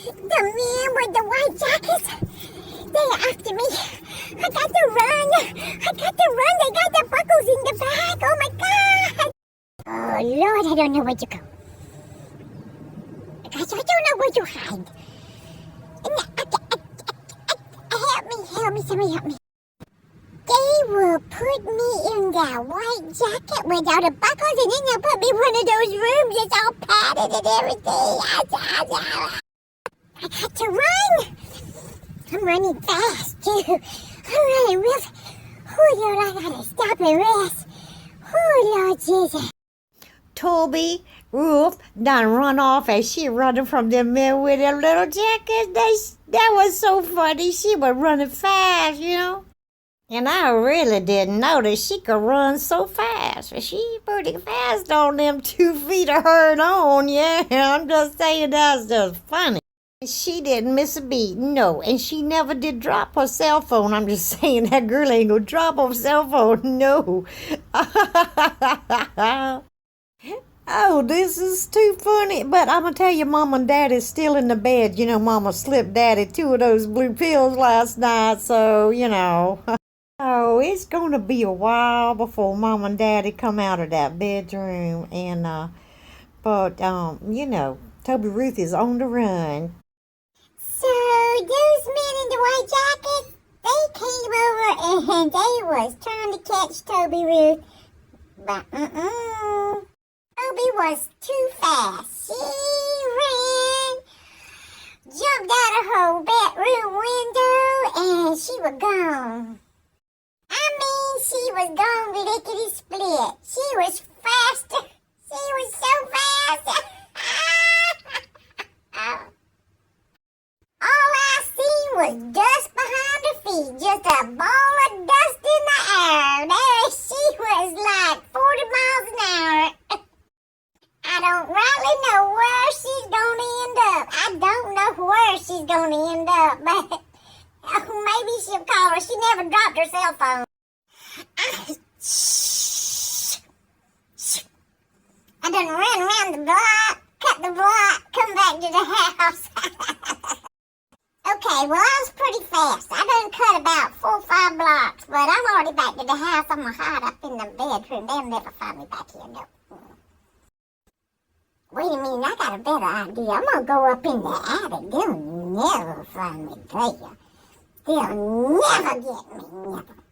The men with the white jackets, they're after me. I got to run. They got the buckles in the back. Oh my God. Oh Lord, I don't know where to go. Gosh, I don't know where to hide. Somebody help me. They will put me in that white jacket without the buckles, and then they'll put me in one of those rooms that's all padded and everything. I got to run. I'm running fast, too. I'm running real fast. Oh, Lord, I gotta stop and rest. Oh, Lord Jesus. Toby, Ruth done run off as she running from them men with their little jackets. That was so funny. She was running fast, you know. And I really didn't notice she could run so fast. She pretty fast on them 2 feet of her own. Yeah, I'm just saying that's just funny. She didn't miss a beat, no. And she never did drop her cell phone. I'm just saying that girl ain't gonna drop her cell phone, no. Oh, this is too funny. But I'm going to tell you, Mom and Daddy's still in the bed. You know, Mama slipped Daddy 2 of those blue pills last night. So, you know. Oh, it's going to be a while before Mom and Daddy come out of that bedroom. And, you know, Toby Ruth is on the run. So, those men in the white jackets, they came over and they was trying to catch Toby Ruth. But, Toby was too fast. She ran, jumped out of her bedroom window, and she was gone. I mean, she was gone lickety-split. She was faster. She was so fast. All I seen was dust behind her feet, just a ball of dust in the air. There she was like 40 miles an hour. I don't really know where she's going to end up. I don't know where she's going to end up, but maybe she'll call her. She never dropped her cell phone. I done ran around the block, cut the block, come back to the house. Okay, well, I was pretty fast. I done cut about 4 or 5 blocks, but I'm already back to the house. I'm going to hide up in the bedroom. They'll never find me back here, no. Wait a minute, I got a better idea. I'm going to go up in the attic. They'll never find me there. They'll never get me, never.